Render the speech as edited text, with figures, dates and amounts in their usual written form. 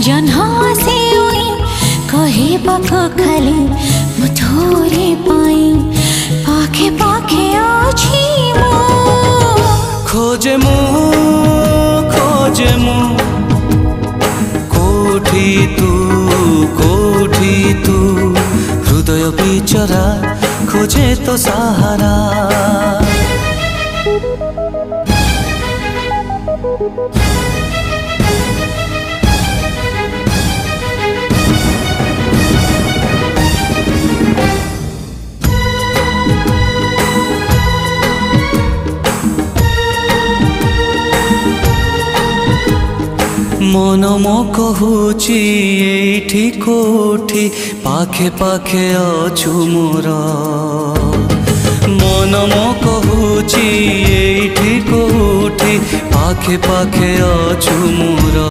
जन्ह से कहे पाख खाली मु थोरे पाई पाखे पाखे अछि मु खोजे मु कोठी तू हृदय बिचरा खोजे तो सहारा मन मो कहूची एठी कोठी पाखे पाखे अछु मोर मन मो कहूची एठी कोठी पाखे पाखे अछु मोर।